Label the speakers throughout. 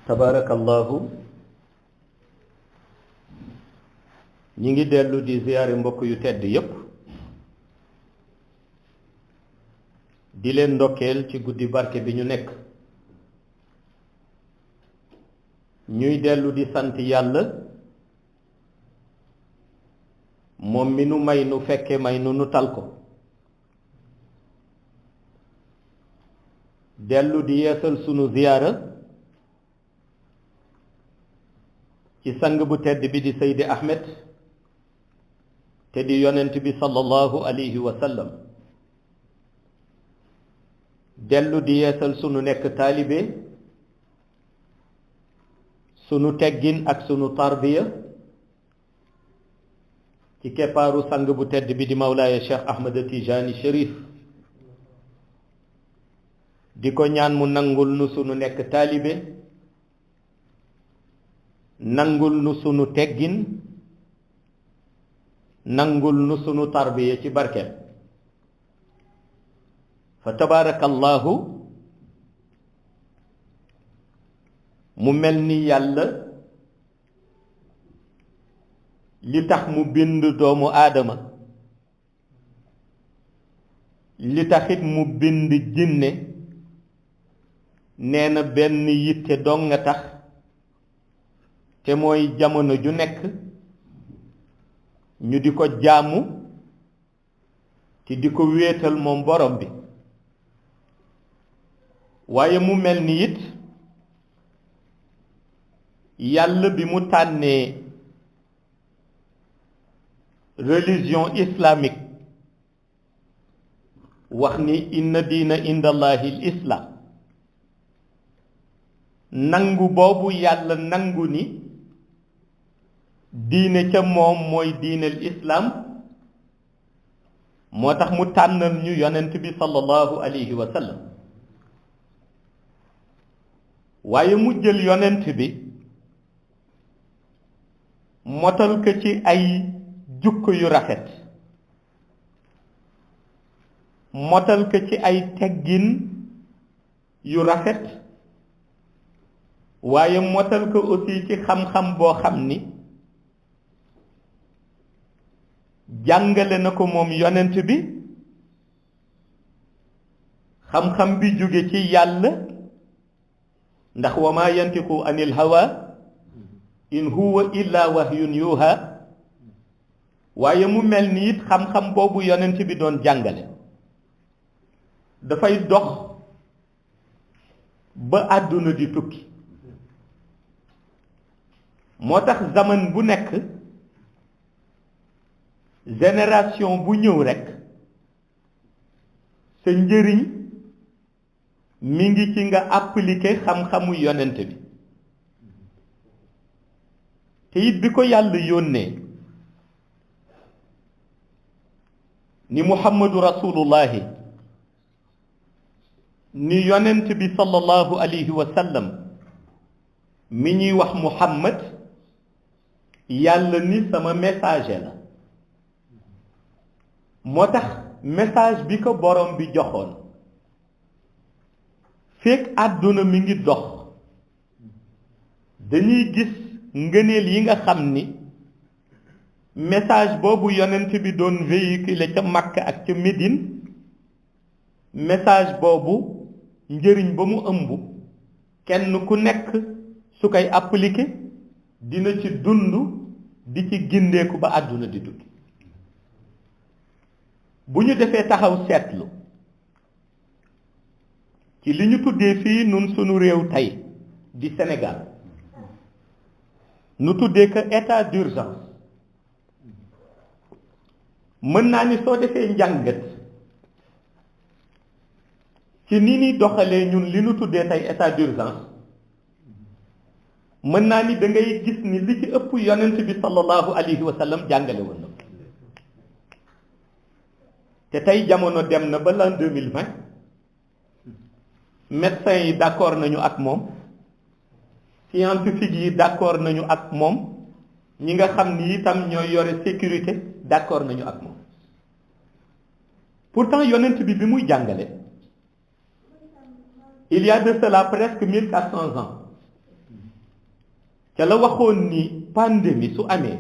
Speaker 1: tabarakallahu ñi ngi dellu di ziyaare mbokk yu tedd yépp di leen ndokkeel ci guddi barke bi ñu nekk ñuy dellu di sant yàlla moom mi nu may nu fekke may nu tal ko dellu di yeesal sunu ziyaara ci sang bu tedd bi di Seydi Ahmed te di yonent bi sallallahu alayhi wa sallam dellu di yeesal sunu nekk taalibe sunu teggin ak sunu tarbiya ci keppaaru sang bu tedd bi di Mawlaaya Cheikh Ahmed Tijani Cherif di ko ñaan mu nangul nu sunu nekk taalibe nangul nu sunu teggin nangul nu sunu tarbiya ci barkeem fa tabarakallahu mu mel ni yàlla li tax mu bind doomu aadama li taxit mu bind jinne nee na benn yitte dong nga tax te mooy jamono ju nekk ñu di ko jaamu te di ko wéetal moom borom bi waaye mu mel ni it yàlla bi mu tànnee religion islamique wax ni inna diina indallahi l islam nangu boobu yàlla nangu ni diine ca moom mooy diineel islaam moo tax mu tànnal ñu yonent bi sallallahu alayhi wa sallam waaye mu jël yonent bi motal ko ci ay jukko yu rafet motal ko ci ay teggin yu rafet waaye motal ko aussi ci xam-xam boo xam ni jàngale na ko moom yonent bi xam-xam bi jóge ci yàlla ndax wa ma yantiqu anil hawa in huwa illa wahyun yuha waaye mu mel ni it xam-xam boobu yonent bi doon jàngale dafay dox ba àdduna di tukki moo tax zaman bu nekk génération bu ñëw rekk sa njëriñ mi ngi ci nga appliquer xam-xamu yonent bi te it bi ko yàlla yónnee ni muhammadu rasulullahi ni yonent bi sallallahu alayhi wa sallam mi ñuy wax muhammad yàlla ni sama messager la moo tax message bi ko borom bi joxoon fekk àdduna mi ngi dox dañuy gis ngëneel yi nga xam ni message boobu yonent bi doon véhiculer ca Makka ak ca Médine message boobu njëriñ ba mu ëmb kenn ku nekk su koy appliquer dina ci dund di ci gindeeku ba àdduna di tukki bu ñu defee taxaw seetlu ci li ñu tuddee fii nun sunu réew tey di Sénégal nu tuddee que état d'urgence mën naa ni soo defee njàngat ci ni ñuy doxalee ñun li nu tuddee tey état d'urgence mën naa ni da ngay gis ni li ci ëpp yonent bi sallallahu alayhi wa sallam jàngale woon na te tey jamono dem na ba l'an 2020 médecins yi d'accord nañu ak moom scientifiques yi d'accord nañu ak moom ñi nga xam ni itam ñooy yore sécurité d'accord nañu ak moom pourtant yonent bi muy jàngale il y a de cela presque 1400 ans ca la waxoon ni pandémie su amee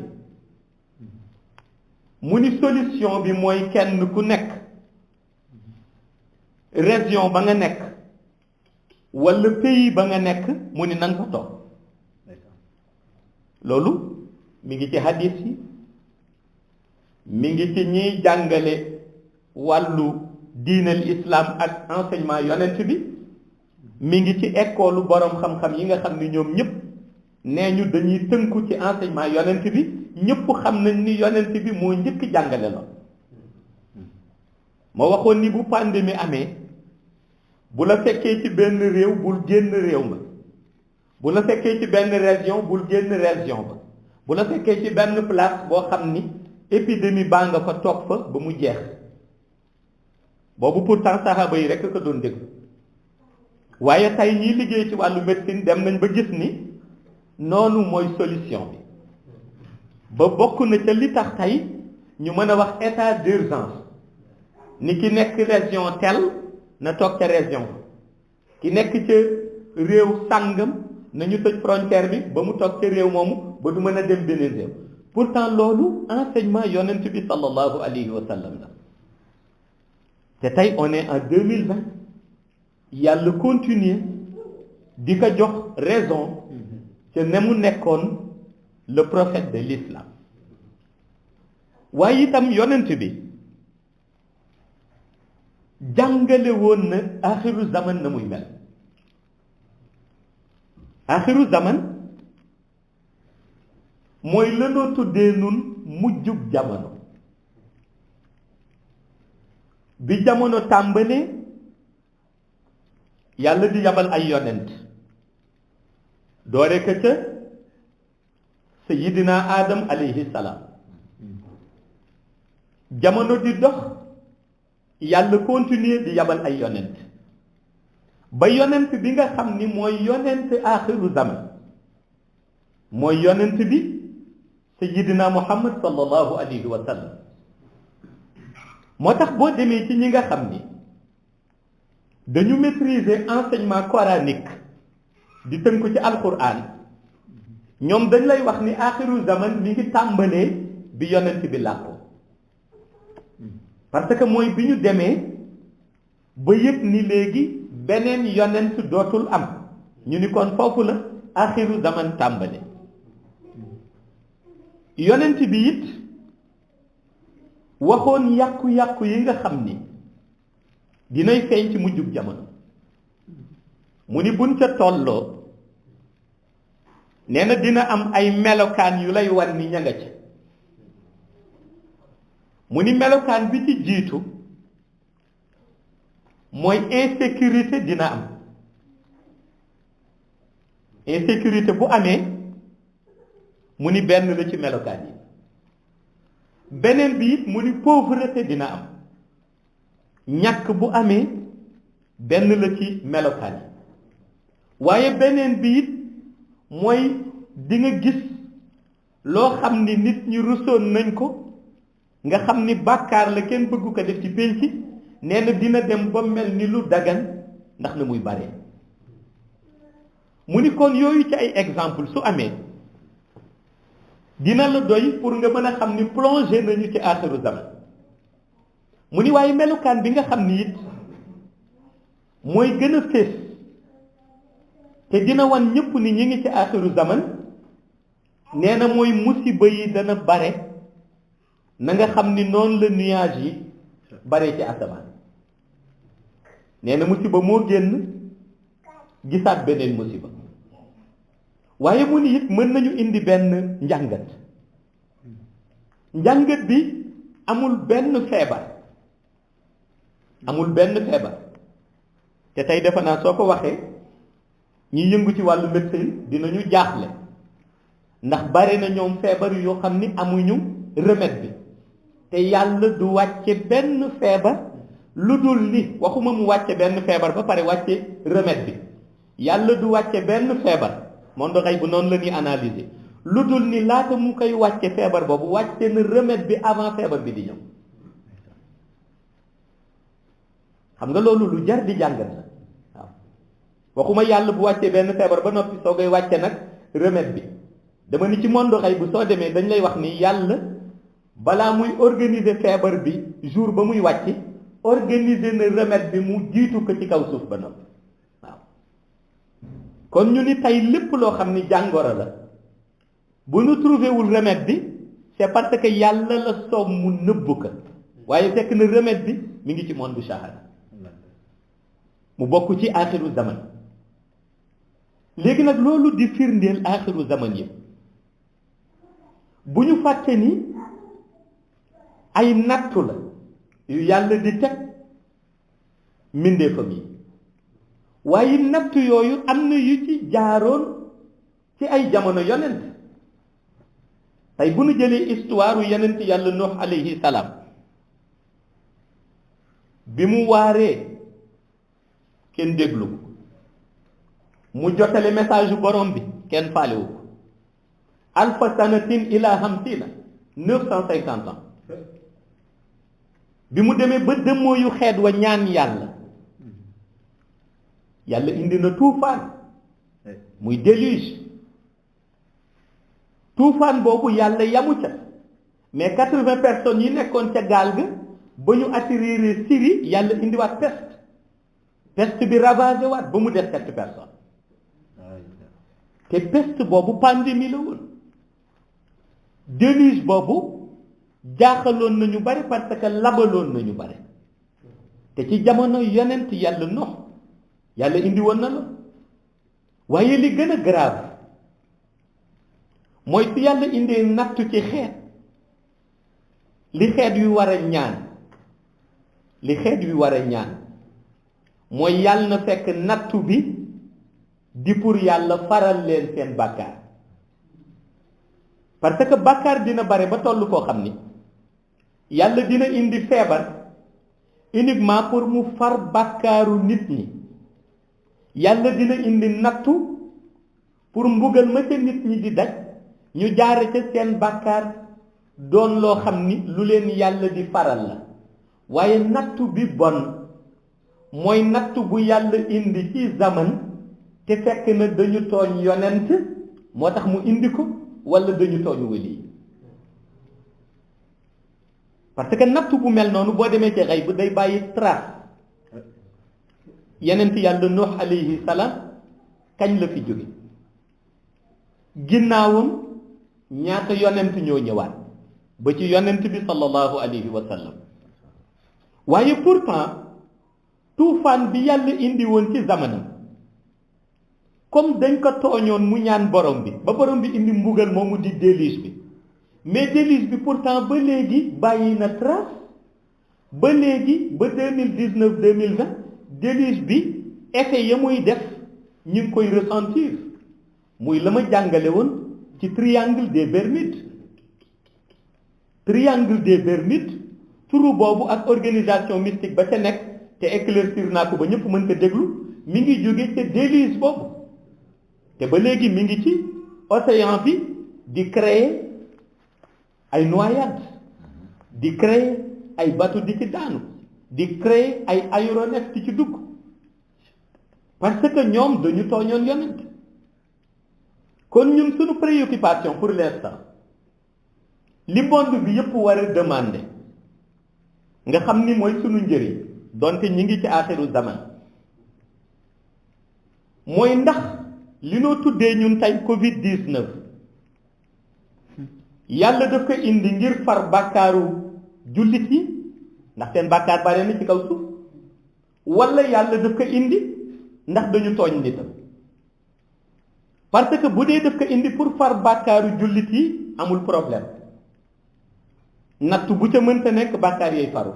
Speaker 1: mu ni solution bi mooy kenn ku nekk région ba nga nekk wala pays ba nga nekk mu ni na nga fa toog loolu mi ngi ci hadis yi mi ngi ci ñiy jàngale wàllu diinal islam ak enseignement yonent bi mi ngi ci école borom xam-xam yi nga xam ni ñoom ñëpp nee ñu dañuy tënku ci enseignement yonent bi ñëpp xam nañ ni yonent bi moo njëkk jàngale lool ma waxoon ni bu pandémie amee bu la fekkee ci benn réew bul génn réew ma bu la fekkee ci benn région bul génn région ba bu la fekkee ci benn place boo xam ni épidémie baa nga fa toog fa ba mu jeex boobu pourtant saxaaba yi rekk ko doon déglu waaye tey ñiy liggéey ci wàllu médecine dem nañ ba gis ni noonu mooy solution bi ba bokk na ca li tax tey ñu mën a wax état d'urgence ni ki nekk région tel na toog ca région ki nekk ca réew sàngam nañu tëj frontière bi ba mu toog ca réew moomu ba du mën a dem beneen réew pourtant loolu enseignement yonent bi sallallahu alayhi wa sallam la te tey on est en 2020 yàlla continuer di ko jox raison te ne mu nekkoon le prophète de l'islam waaye itam yonent bi jàngale woon na axiru zaman na muy mel axiru zaman mooy lanoo tuddee nun mujjug jamono bi jamono tàmbalee yàlla di yabal ay yonent doore ka ca sayidina adam alayhi salaam jamono di dox yàlla continuer di yabal ay yonent ba yonent bi nga xam ni mooy yonent axiru zaman mooy yonent bi sayidina muhammad sallallahu alayhi wa sallam moo tax boo demee ci ñi nga xam ni dañu maîtriser enseignement coranique di tënku ci alquran ñoom dañ lay wax ni axiru zaman mi ngi tàmbalee bi yonent bi làqu parce que mooy bi ñu demee ba yëg ni léegi beneen yonent dootul am ñu ni kon foofu la axiru zaman tàmbale yonent bi it waxoon yàqu-yàqu yi nga xam ni dinay feeñ ci mujjug jamono mu ni buñ ca tolloo nee na dina am ay melokaan yu lay wan ni ña nga ca mu ni melokaan bi ci jiitu mooy insécurité dina am insécurité bu amee mu ni benn la ci melokaan yi beneen bi it mu ni pauvreté dina am ñàkk bu amee benn la ci melokaan yi waaye beneen bi it mooy di nga gis loo xam ni nit ñi rusoon nañ ko nga xam ni bàkkaar la kenn bëggu ko def ci pénc nee na dina dem ba mel ni lu dagan ndax na muy bare mu ni kon yooyu ci ay exemple su amee dina la doy pour nga mën a xam ni plongé nañu ci axiru zaman mu ni waaye melukaan bi nga xam ni it mooy gën a fés te dina wan ñëpp ni ñi ngi ci axiru zaman nee na mooy musiba yi dana bare na nga xam ni noonu la nuage yi bare ci asamaan nee na musiba moo génn gisaat beneen musiba waaye mu ni it mën nañu indi benn njàngat bi amul benn feebar te tey defe naa soo ko waxee ñi yëngu ci wàllu médecine dinañu jaaxle ndax bare na ñoom feebar yoo xam ni amuñu remède bi te yàlla du wàcce benn feebar lu dul ni waxuma mu wàcce benn feebar ba pare wàcce remède bi yàlla du wàcce benn feebar monde xëy bu noonu la ñuy analyser lu dul ni laata mu koy wàcce feebar boobu wàcce na remède bi avant feebar bi di ñëw xam nga loolu lu jar di jàngat la waaw waxuma yàlla bu wàccee benn feebar ba noppi soo koy wàcce nag remède bi dama ni ci monde xëy bu soo demee dañ lay wax ni yàlla balaa muy organiser feebar bi jour ba muy wàcc organiser na remède bi mu jiitu ko ci kaw suuf ba noppi waaw kon ñu ni tey lépp loo xam ni jàngoro la bu ñu trouvé wul remède bi c'est parce que yàlla la soob mu nëbb ko waaye fekk na remède bi mi ngi ci monde shahada mu bokk ci aaxiru zaman léegi nag loolu di firndeel aaxiru zaman yëpp bu ñu fàtte ni ay nattu la yu yàlla di teg mbindeefam yi waaye nattu yooyu am na yu ci jaaroon ci ay jamono yonent tey bu ñu jëlee histoire yonent yàlla Nuux alayhi salaam bi mu waaree kenn déglu ko mu jotale message yu borom bi kenn faalewu ko alfa sanatin ila hamsina 950 ans bi mu demee ba dëmmoo yu xeet wa ñaan yàlla yàlla indi na tuufaan muy déluge tuufaan boobu yàlla yamu ca mais 80 personnes yi nekkoon ca gaal ga ba ñu atterrir Syrie yàlla indiwaat peste bi ravagé waat ba mu des 7 personnes te peste boobu pandémie la woon déluge boobu jaaxaloon nañu bari parce que labaloon nañu bari te ci jamono yonent yàlla Nuux yàlla indi woon na la waaye li gën a grave mooy su yàlla indee nattu ci xeet li xeet wi war a ñaan mooy yàlla na fekk nattu bi di pour yàlla faral leen seen bàkkaar parce que bàkkaar dina bare ba toll koo xam ni yàlla dina indi feebar uniquement pour mu far bàkkaaru nit ñi yàlla dina indi nattu pour mbugal ma ca nit ñi di daj ñu jaare ca seen bàkkaar doon loo xam ni lu leen yàlla di faral la waaye nattu bi bon mooy nattu bu yàlla indi ci zaman te fekk na dañu tooñ yonent moo tax mu indi ko wala dañu tooñ wali parce que nattu bu mel noonu boo demee ci xëy bu day bàyyi trace yonent yàlla Nuux alayhi salaam kañ la fi jóge ginnaawam ñaata yonent ñoo ñëwaat ba ci yonent bi sallallahu alayhi wa sallam waaye pourtant tuufaan bi yàlla indi woon ci zamanam comme dañ ko tooñoon mu ñaan borom bi ba borom bi indi mbugal moomu di déluge bi mais déluge bi pourtant ba léegi bàyyi na trace ba léegi ba 2019 2020 déluge bi effet ya muy def ñu ngi koy ressentir muy la ma jàngale woon ci triangle des Bermudes turu boobu ak organisation mystique ba ca nekk te éclaircir naa ko ba ñëpp mën ko déglu mi ngi jóge ca déluge boobu te ba léegi mi ngi ci océan bi di créer ay noyades di créer ay bateau di ci daanu di créer ay aéronefs di ci dugg parce que ñoom dañu tooñoon yonent kon ñun suñu préoccupation pour l'instant li monde bi yëpp war a demander nga xam ni mooy sunu njëriñ donte ñi ngi ci aaxiru zaman mooy ndax li noo tuddee ñun tey Covid-19 yàlla daf ko indi ngir far bàkkaaru jullit yi ndax seen bàkkaar bare na ci kaw suuf wala yàlla daf ko indi ndax dañu tooñ nitam parce que bu dee daf ko indi pour far bàkkaaru jullit yi amul problème natt bu ca mënta nekk bàkkaar yay faru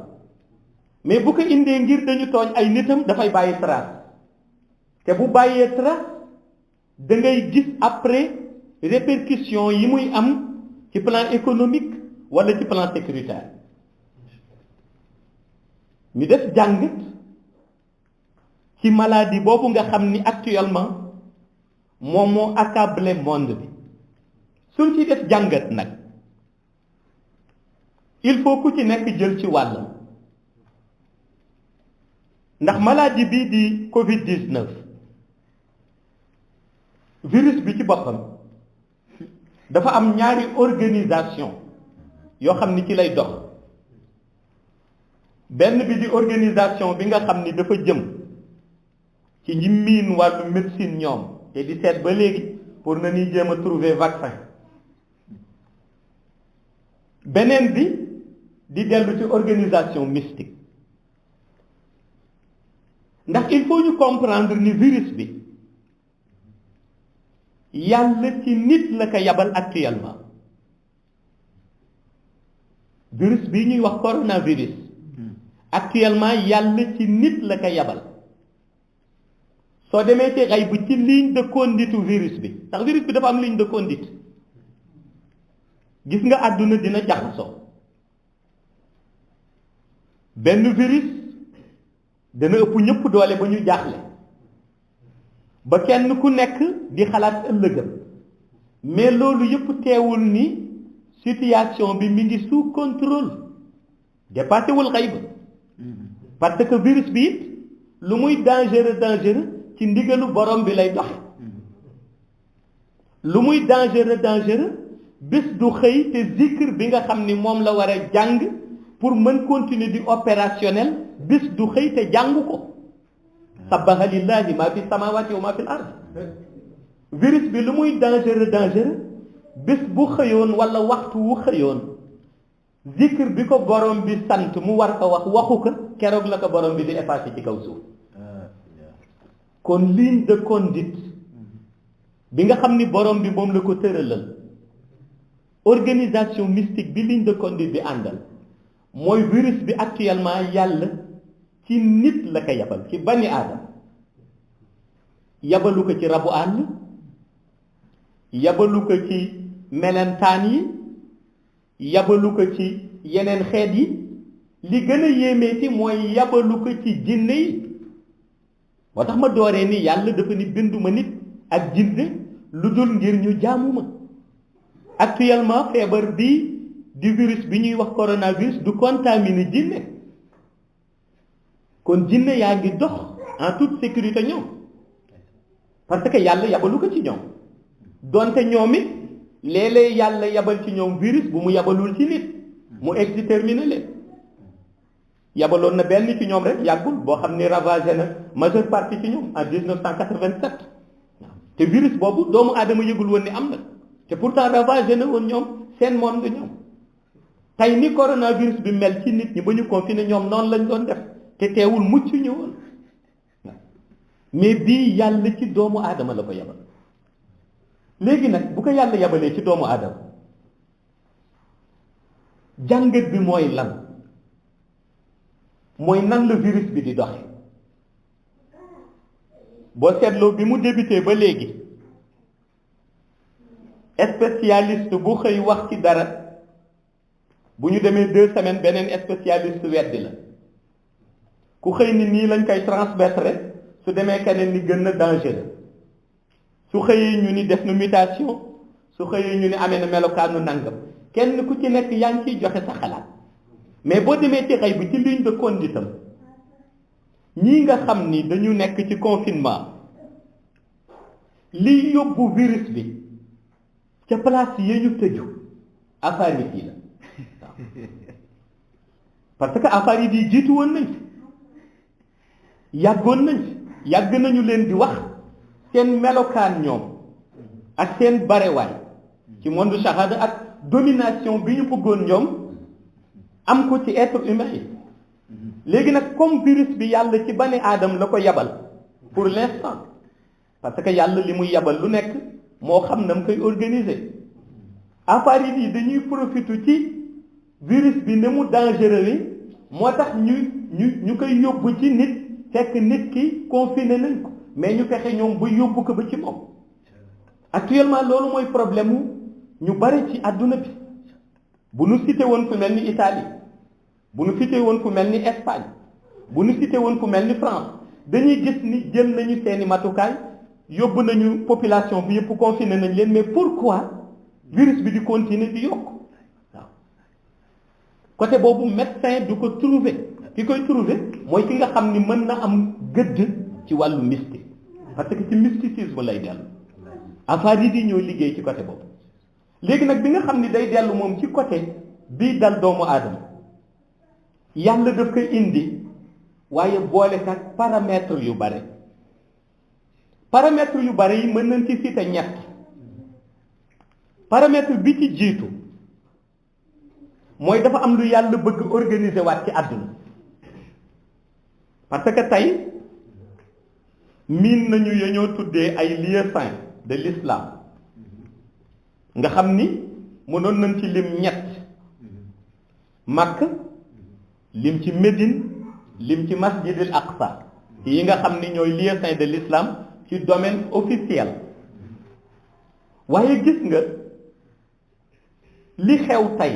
Speaker 1: mais bu ko indee ngir dañu tooñ ay nitam dafay bàyyi trace te bu bàyyee trace da ngay gis après répercussion yi muy am ci plan économique wala ci plan sécuritaire ñu def jàngat ci maladie boobu nga xam ni actuellement moom moo accablé monde bi suñ ci def jàngat nag il faut ku ci nekk jël ci wàllam ndax maladie bii di Covid-19 virus bi ci boppam dafa am ñaari organisation yoo xam ni ci lay dox benn bi di organisation bi nga xam ni dafa jëm ci ñi miin wàllu médecine ñoom te di seet ba léegi pour na ñuy jéem a trouver vaccin beneen bi di dellu ci organisation mystique ndax il faut ñu comprendre ni virus bi yàlla ci nit la ko yabal actuellement virus bii ñuy wax coronavirus actuellement yàlla ci nit la ko yabal soo demee ci xay bu ci ligne de conduite virus bi ndax virus bi dafa am ligne de conduite gis nga àdduna dina jaxasoo benn virus dana ëpp ñëpp doole ba ñu jaaxle ba kenn ku nekk di xalaat ëllëgam mais loolu yëpp teewul ni situation bi mi ngi sous contrôle dépassé wul xay ba parce que virus bi it lu muy dangereux ci ndigalu borom bi lay doxe lu muy dangereux bés du xëy te zikr bi nga xam ni moom la war a jàng pour mën continuer di opérationnel bés du xëy te jàng ko sabbaha lillahi ma fi samawati wa ma fi ard virus bi lu muy dangereux bés bu xëyoon wala waxtu wu xëyoon zikr bi ko borom bi sant mu war ko wax waxu ko keroog la ko borom bi di effacé ci kaw suuf kon ligne de conduite bi nga xam ni borom bi moom la ko tëralal organisation mystique bi ligne de conduite bi àndal mooy virus bi actuellement yàlla ci nit la ko yabal ci bani aadama yabalu ko ci rabu àll yabalu ko ci melentaan yi yabalu ko ci yeneen xeet yi li gën a yéemeeti mooy yabalu ko ci jinne yi moo tax ma dooree ni yàlla dafa ni binduma nit ak jinne lu dul ngir ñu jaamu ma actuellement feebar bii di virus bi ñuy wax coronavirus du contaminer jinne kon jinne yaa ngi dox en toute sécurité ñoom parce que yàlla yabalu ko ci ñoom donte ñoom it léeg-léeg yàlla yabal ci ñoom virus bu mu yabalul ci nit mu exterminer leen yabaloon na benn ci ñoom rek yàggul boo xam ni ravagé na majeure partie ci ñoom en 1987 te virus boobu doomu aadama yëgul woon ni am na te pourtant ravagé na woon ñoom seen monde ñoom tey ni coronavirus bi mel ci nit ñi ba ñu confiné ñoom noonu lañ doon def te teewul mucc ñu woon mais bii yàlla ci doomu aadama la ko yabal léegi nag bu ko yàlla yabalee ci doomu aadama jàngat bi mooy lan mooy nan la virus bi di doxe boo seetloo bi mu débuté ba léegi spécialiste bu xëy wax ci dara bu ñu demee 2 semaines beneen spécialiste weddi la ku xëy ni nii lañ koy transmettre su demee keneen ni gën na dangereux su xëyee ñu ni def na mutation su xëyee ñu ni amee na melokaanu nangam kenn ku ci nekk yaa ngi ciy joxe sa xalaat mais boo demee ci xëy bi ci ligne de conduite am ñii nga xam ni dañu nekk ci confinement liy yóbbu virus bi ca place yi ñu tëju affaire yi la waaw parce que affaire yi jiitu woon nañ yàggoon nañ yàgg nañu leen di wax seen melokaan ñoom ak seen barewaay ci monde shahada ak domination bi ñu bëggoon ñoom am ko ci être humain yi léegi nag comme virus bi yàlla ci bani aadam la ko yabal pour l'instant parce que yàlla li muy yabal lu nekk moo xam na mu koy organiser affaire yi dañuy profiter ci virus bi ne mu dangereux moo tax ñu koy yóbbu ci nit fekk nit ki confiné nañ ko mais ñu fexe ñoom ba yóbbu ko ba ci moom actuellement loolu mooy problème mu ñu bari ci àdduna bi bu nu cité woon fu mel ni Italie bu nu cité woon fu mel ni Espagne bu nu cité woon fu mel ni France dañuy gis ni jël nañu seeni matukaay yóbbu nañu population bi yëpp confiné nañ leen mais pourquoi virus bi di continuer di yokk waaw côté boobu médecin du ko trouver ki koy trouver mooy ki nga xam ni mën na am gëdd ci wàllu mystique parce que ci mysticisme lay dellu afarid yi ñoo liggéey ci côté boobu. léegi nag bi nga xam ni day dellu moom ci côté bii dal doomu aadama yàlla daf ko indi waaye boole ak paramètres yu bare paramètres yu bare yi mën nañ ci citer ñett. paramètre bi ci jiitu mooy dafa am lu yàlla bëgg organiser waat ci àdduna parce que tey miin nañu ya ñoo tuddee ay lieux saints de l'islam nga xam ni mënoon nañ ci lim ñett Makka lim ci Médine lim ci masjidil Aqsa yi nga xam ni ñooy lieux saints de l'islam ci domaine officiel waaye gis nga li xew tey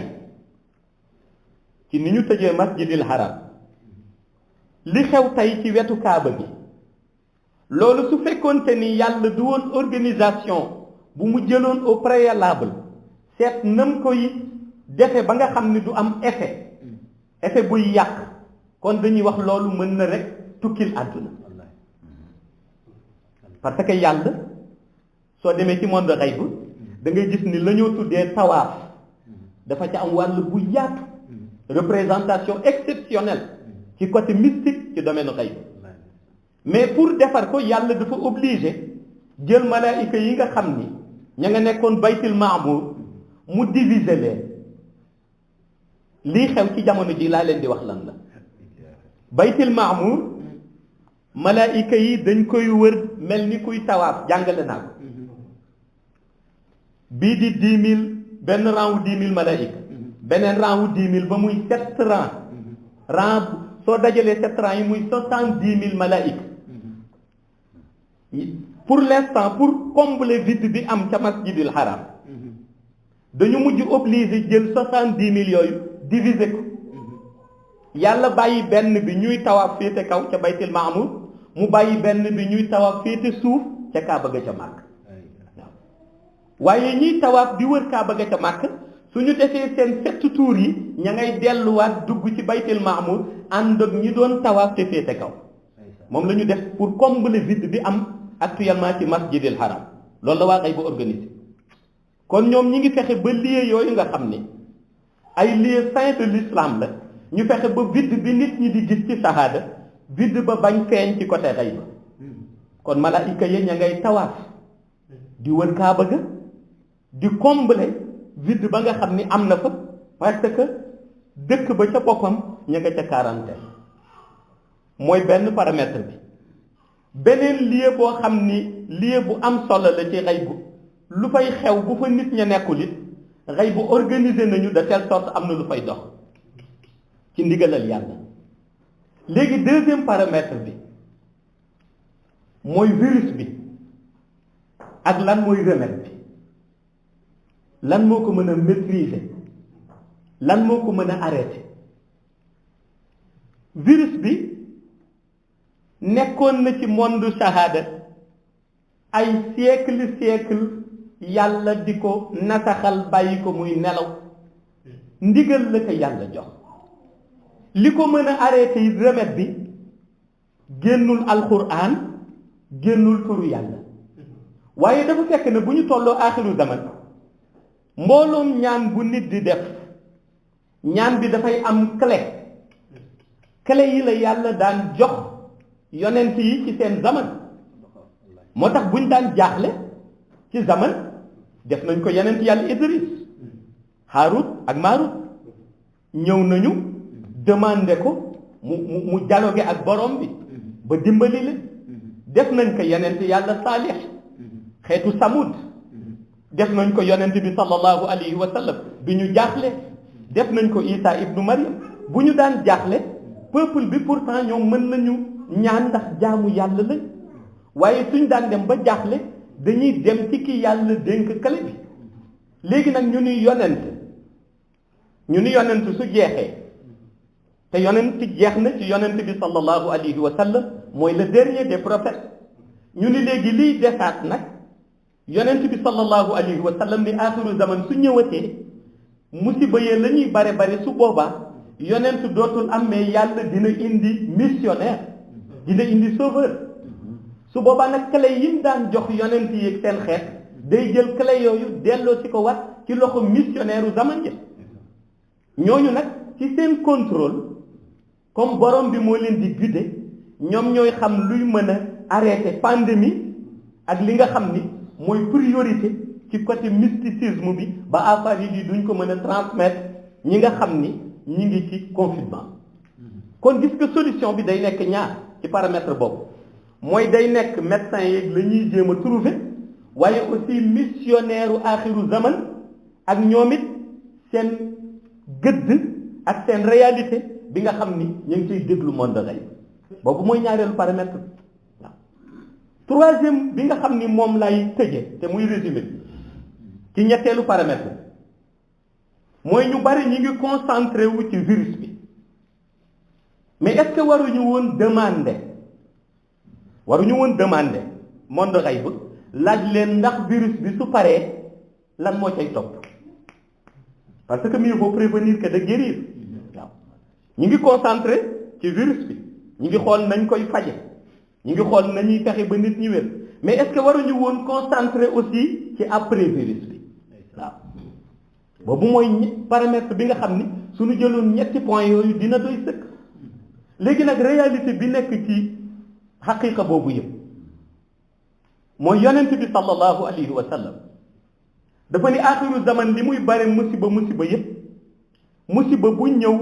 Speaker 1: ci ni ñu tëjee masjidil haram li xew tey ci wetu kaaba bi loolu su fekkoonte ni yàlla du woon organisation bu mu jëloon au préalable seet nam koy defe ba nga xam ni du am effet buy yàq kon dañuy wax loolu mën na rek tukkil àdduna parce que yàlla soo demee ci monde xayb da ngay gis ni la ñoo tuddee tawaaf dafa ca am wàll bu yaatu représentation exceptionnelle ci côté mystique ci domaine xayb mais pour defar ko yàlla dafa obligé jël malaayika yi nga xam ni ña nga nekkoon baytil maamur mu diviser leen lii xew ci jamono ji laa leen di wax lan la baytil maamur malaayika yi dañ koy wër mel ni kuy tawaaf jàngale naa ko bii di 10 000 benn rang wu 10 000 malaayika beneen rang wu 10 000 ba muy 7 rang soo dajalee 7 rangs yi muy 70 000 malaayika pour l'instant pour combler vide bi am ca masjidil haram dañu mujj obligé jël 70 000 yooyu diviser ko yàlla bàyyi benn bi ñuy tawaaf féete kaw ca baytil maamur mu bàyyi benn bi ñuy tawaaf féete suuf ca kaaba ga ca màkk waaye ñiy tawaaf di wër kaaba ga ca màkk suñu defee seen 7 tours yi ña ngay delluwaat dugg ci baytil maamur ànd ak ñi doon tawaaf te féete kaw moom la ñu def pour combler vide bi am actuellement ci masjidil haram loolu la waa xay ba organisé kon ñoom ñi ngi fexe ba lieu yooyu nga xam ne ay lieux saints de l'islam la ñu fexe ba vide bi nit ñi di gis ci shahada vide ba bañ feeñ ci côté xay ba kon malaayika yi ña ngay tawaaf di wër kaaba ga di combler vide ba nga xam ni am na fa parce que dëkk ba ca boppam ña nga ca quarantaine mooy benn paramètre bi beneen lieu boo xam ni lieu bu am solo la ci xay bu lu fay xew bu fa nit ña nekkul it xay bu organiser nañu de telle sorte am na lu fay dox ci ndigalal yàlla léegi deuxième paramètre bi mooy virus bi ak lan mooy remède bi lan moo ko mën a maîtriser lan moo ko mën a arrêter virus bi nekkoon na ci monde shahada ay siècle yàlla di ko nasaxal bàyyi ko muy nelaw ndigal la ko yàlla jox li ko mën a arrêté yi remède bi génnul alquran génnul turu yàlla waaye dafa fekk ne bu ñu tolloo aaxiru zaman mbooloom ñaan bu nit di def ñaan bi dafay am clé yi la yàlla daan jox yonent yi ci seen zaman moo tax buñ daan jaaxle ci zaman def nañ ko yonent yàlla Idris Haarut ak Maarut ñëw nañu demandé ko mu dialogué ak borom bi ba dimbali leen def nañ ko yonent yàlla Saalix xeetu Samud def nañ ko yonent bi sallallahu alayhi wa sallam bi ñu jaaxle def nañ ko Isa ibnu Maryam bu ñu daan jaaxle peuple bi pourtant ñoom mën nañu ñaan ndax jaamu yàlla lañ waaye suñ daan dem ba jaaxle dañuy dem ci ki yàlla dénk kale bi léegi nag ñu ni yonent su jeexee te yonent jeex na ci yonent bi sallallahu alayhi wa sallam mooy le dernier des prophètes ñu ni léegi liy desaat nag yonent bi sallallahu alayhi wa sallam ni aaxiru zaman su ñëwatee musiba yee la ñuy bare su boobaa yonent dootul am mais yàlla dina indi missionnaire dina indi sauveur su boobaa nag clé yi mu daan jox yonent yi ak seen xeet day jël clé yooyu delloo ci ko wat ci loxo missionnaire u zaman ja ñooñu nag ci seen contrôle comme borom bi moo leen di guider ñoom ñooy xam luy mën a arrêter pandémie ak li nga xam ni mooy priorité ci côté mysticisme bi ba affaire yi duñ ko mën a transmettre ñi nga xam ni ñi ngi ci confinement kon gis nga solution bi day nekk ñaar ci paramètre boobu mooy day nekk médecin yeeg la ñuy jéem a trouver waaye aussi missionnaire u axiru zaman ak ñoom it seen gëdd ak seen réalité bi nga xam ni ñu ngi ciy déglu monde lay boobu mooy ñaareelu paramètre waaw troisième bi nga xam ni moom lay tëje te muy résumé ci ñetteelu paramètre mooy ñu bari ñi ngi concentré wu ci virus bi mais est-ce que waruñu woon demander monde xayb laaj leen ndax virus bi su paree lan moo cay topp parce que mieux vaut prévenir que de guérir waaw ñu ngi concentré ci virus bi ñu ngi xool nañ koy faje ñu ngi xool nañuy fexe ba nit ñi wér mais est-ce que waruñu woon concentré aussi ci après virus bi waaw boobu mooy paramètre bi nga xam ni suñu jëloon ñetti points yooyu dina doy sëkk léegi nag réalité bi nekk ci xaqiqa boobu yëpp mooy yonent bi sallallahu alayhi wa sallam dafa ni axiru zaman li muy bare musiba yëpp musiba bu ñëw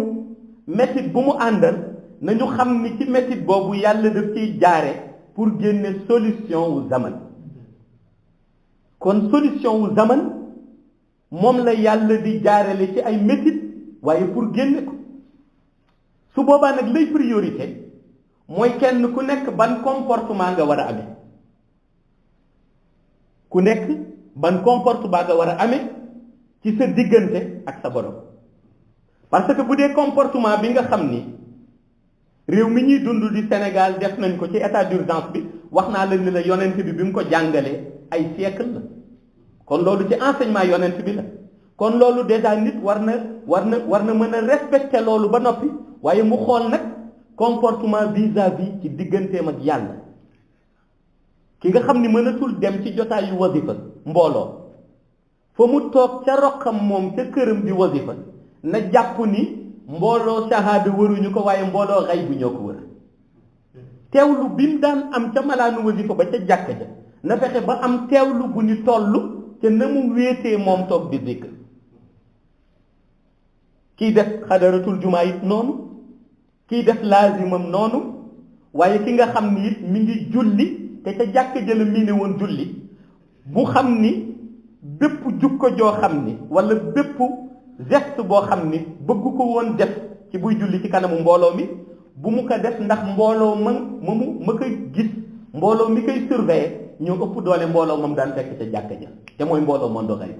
Speaker 1: métit bu mu àndal nañu xam ni ci métit boobu yàlla daf ciy jaare pour génne solution wu zaman kon solution wu zaman moom la yàlla di jaarale ci ay métit waaye pour génne ko su boobaa nag lay priorité mooy kenn ku nekk ban comportement nga war a amee ku nekk ban comportement nga war a amee ci sa diggante ak sa borom parce que bu dee comportement bi nga xam ni réew mi ñuy dund di Sénégal def nañ ko ci état d'urgence bi wax naa la ni la yonent bi mu ko jàngalee ay siècle la kon loolu ci enseignement yonent bi la kon loolu déjà nit war na mën a respecter loolu ba noppi waaye mu xool nag comportement vis-à-vis ci digganteem ak yàlla ki nga xam ni mënatul dem ci jotaayu wasifa mbooloo fa mu toog ca roqam moom ca këram di wasifa na jàpp ni mbooloo shahada waruñu ko waaye mbooloo xay bu ñoo ko wër teewlu bi mu daan am ca malaanu wasifa ba ca jàkka ja na fexe ba am teewlu bu ni toll te na mu wéetee moom toog di zikr kiy def xadaratul jumaa it noonu kiy def laazimam noonu waaye ki nga xam ni it mi ngi julli te ca jàkka jëla mii ne woon julli bu xam ni bépp jukko joo xam ni wala bépp geste boo xam ni bëgg ko woon def ci buy julli ci kanamu mbooloo mi bu mu ko def ndax mbooloo ma koy gis mbooloo mi koy surveiller ñoo ëpp doole mbooloo moom daan fekk ca jàkka ja te mooy mbooloo mondo xay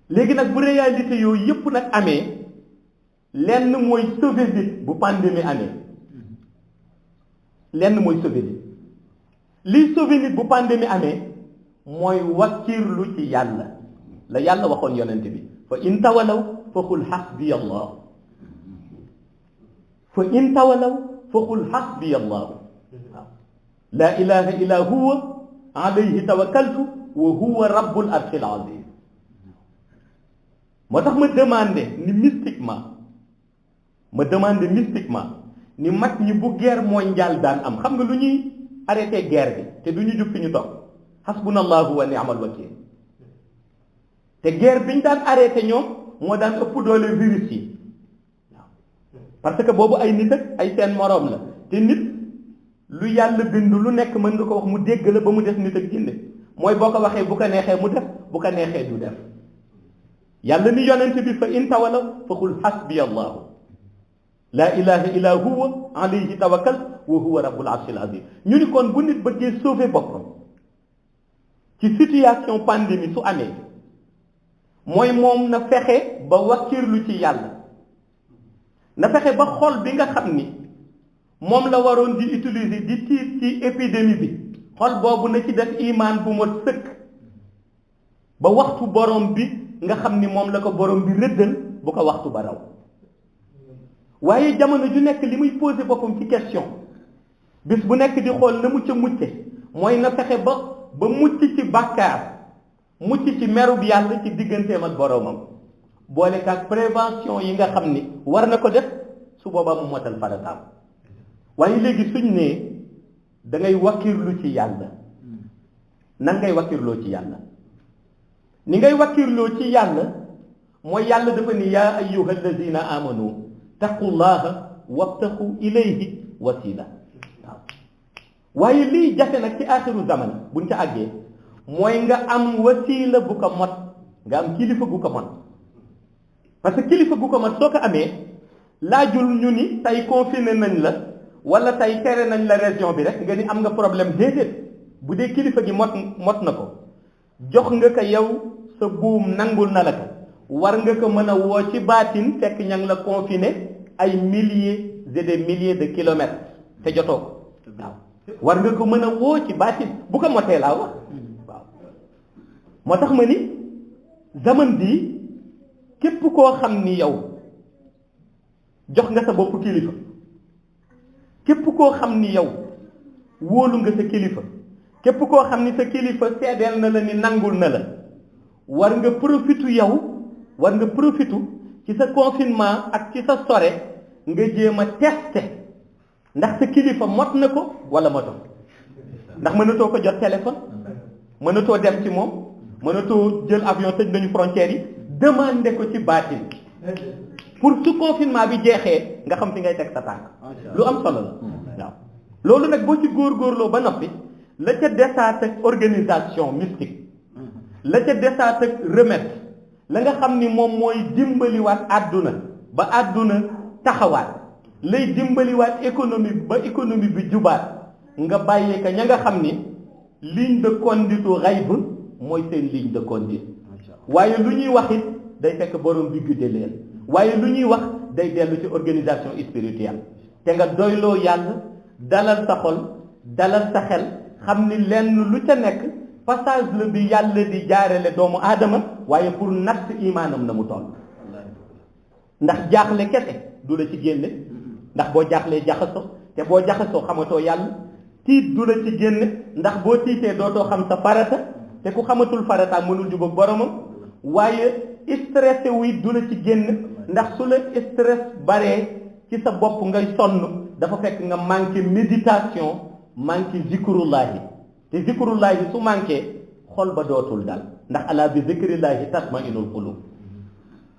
Speaker 1: léegi nag bu réalité yooyu yëpp nag amee lenn mooy sauver nit bu pandémie amee lenn mooy sauver nit liy sauver nit bu pandémie amee mooy wakkirlu ci yàlla la yàlla waxoon yonent bi fa in tawalaw fa qul hasbiya allah fa in tawalaw fa qul hasbiya allah waaw la ilaha illa huwa alayhi tawakkaltu wa huwa rabbul arshil azim moo tax ma demandé mystiquement ni mag ñi bu guerre mondiale daan am xam nga lu ñuy arrêté guerre bi te du ñu jug fi ñu toog hasbunallahu wa ni'mal wakil te guerre bi ñu daan arrêté ñoom moo daan ëpp doole virus yi waaw parce que boobu ay nit ak ay seen moroom la te nit lu yàlla bind lu nekk mën nga ko wax mu dégg la ba mu def nit ak jinne mooy boo ko waxee bu ko neexee mu def bu ko neexee du def yàlla ni yonent bi fa in tawalaw fa qul hasbiya allahu la ilaha illa huwa alayhi tawakkal wa huwa rabbul arshil azim ñu ni kon bu nit bëggee sauver boppam ci situation pandémie su amee mooy moom na fexe ba wakkirlu ci yàlla na fexe ba xol bi nga xam ni moom la waroon di utiliser di tiit ci épidémie bi xol boobu na ci def imaan bu ma sëkk ba waxtu borom bi nga xam ni moom la ko borom bi rëddal bu ko waxtu ba raw waaye jamono ju nekk li muy posé boppam ci question bis bu nekk di xool na mucc mooy na fexe ba mucc ci bàkkaar mucc ci merub yàlla ci digganteem ak boroomam boole kaak prévention yi nga xam ni war na ko def su boobaa mu motal farataam waaye léegi suñ ne da ngay wakkirlu ci yàlla nan ngay wakkirloo ci yàlla ni ngay wakkirloo ci yàlla mooy yàlla dafa ni yaa ayyuha alladina amanu taqullaha wabtaxu ilayhi wasila waaw waaye lii jafe nag ci axiru zaman buñ ca àggee mooy nga am wasila bu ko mot nga am kilifa gu ko mot parce que kilifa gu ko mot soo ko amee laajul ñu ni tey confiné nañ la wala tey tere nañ la région bi rek nga ni am nga problème déedéet bu dee kilifa gi mot na ko jox nga ko yow sa buum nangul na la ko war nga ko mën a woo ci baatin fekk ña ngi la confiné ay milliers et des milliers de kilomètres te jotoo ko waaw war nga ko mën a woo ci baatin bu ko motee laa wax waaw moo tax ma ni zaman bii képp koo xam ni yow jox nga sa bopp kilifa képp koo xam ni yow wóolu nga sa kilifa képp koo xam ni sa kilifa seedeel na la ni nangul na la war nga profitu yow war nga profitu ci sa confinement ak ci sa sore nga jéem a tester ndax sa kilifa mot na ko wala moto ndax mënatoo ko jot téléphone mënatoo dem ci moom mënatoo jël avion tëj nañu frontières yi demandé ko ci baatin pour su confinement bi jeexee nga xam fi ngay teg sa tànk lu am solo la waaw loolu nag boo ci góorgóorloo ba noppi la ca desaat ak organisation mystique la ca desaat ak remède la nga xam ni moom mooy dimbaliwaat àdduna ba àdduna taxawaat lay dimbaliwaat économie bi jubaat nga bàyyee ka ña nga xam ni ligne de conduite xayb mooy seen ligne de conduite waaye lu ñuy wax it day fekk borom bi gudde leen waaye lu ñuy wax day dellu ci organisation spirituelle te nga doyloo yàlla dalal sa xol dalal sa xel xam ni lenn lu ca nekk passage la bi yàlla di jaarale doomu aadama waaye pour natt imaanam na mu toll ndax jaaxle kese du la ci génne ndax boo jaaxlee jaxasoo te boo jaxasoo xamatoo yàlla tiit du la ci génne ndax boo tiitee dootoo xam sa farata te ku xamatul farata mënul jubóog boromam waaye stressé wuy du la ci génn ndax su la stress baree ci sa bopp ngay sonn dafa fekk nga manqué méditation manqué zikrullahi te zikrullahi su manqué xol ba dootul dal ndax ala bi zikrillahi tatmainul qulub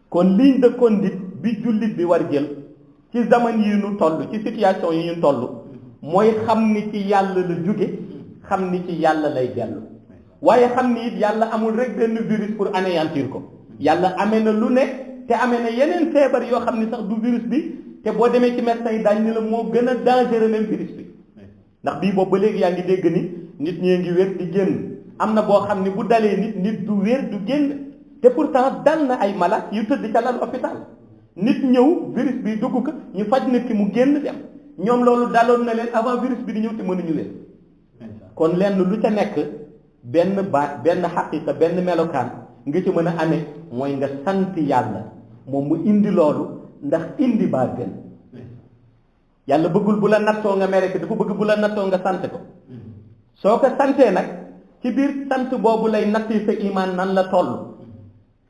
Speaker 1: kon ligne de conduite bi jullit bi war jël ci zaman yi ñu toll ci situation yi ñu toll mooy xam ni ci yàlla la jóge xam ni ci yàlla lay dellu waaye xam ni it yàlla amul rek benn virus pour anéantir ko yàlla amee na lu ne te amee na yeneen feebar yoo xam ni sax du virus bi te boo demee ci médecin yi daañu ni la moo gën a dangereux même virus bi ndax bii boobu ba léegi yaa ngi dégg ni nit ñee ngi wér di génn am na boo xam ni bu dalee nit du wér du génn te pourtant dal na ay malade yu tëdd ca lal hôpital nit ñëw virus bi dugg ko ñu faj nit ki mu génn dem ñoom loolu daloon na leen avant virus bi di ñëw te mënuñu wér kon lenn lu ca nekk benn baat benn xaqiqa benn melokaan nga ci mën a amee mooy nga sant yàlla moom mu indi loolu ndax indi baa gën yàlla bëggul bu la nattoo nga mere ko dafa bëgg bu la nattoo nga sant ko soo ko santee nag ci biir sant boobu lay natti sa imaan nan la toll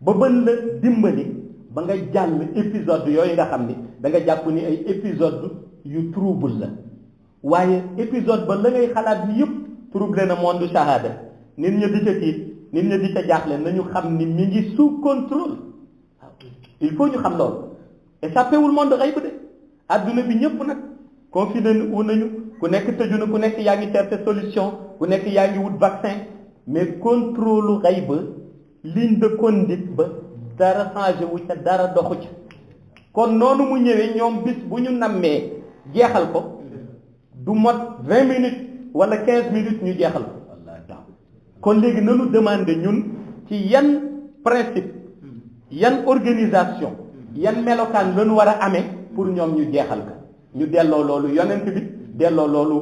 Speaker 1: ba bën la dimbali ba nga jàll épisode yooyu nga xam ni da nga jàpp ni ay épisode yu trouble la waaye épisode ba la ngay xalaat ni yëpp trouble na monde shahada nit ña di ca tiit nit ña di ca jaaxle nañu xam ni mi ngi sous contrôle il faut ñu xam loolu échappé wul monde xayb de adduna bi ñëpp nag confiné wu nañu ku nekk tëju na ku nekk yaa ngi chercher solution ku nekk yaa ngi wut vaccin mais contrôle xayb ligne de conduite ba dara changé wu ca dara doxu ca kon noonu mu ñëwee ñoom bis bu ñu nammee jeexal ko du mot 20 minutes wala 15 minutes ñu jeexal ko kon léegi nanu demander ñun ci yan principe yan organisation yan melokaan lañu war a amee pour ñoom ñu jeexal ka ñu delloo loolu yonent bi delloo loolu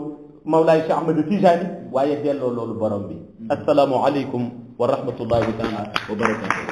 Speaker 1: Mawlaay Cheikh Ahmad Tijaani waaye delloo loolu borom bi assalaamu aleykum wa rahmatullahi taala wa barakatuh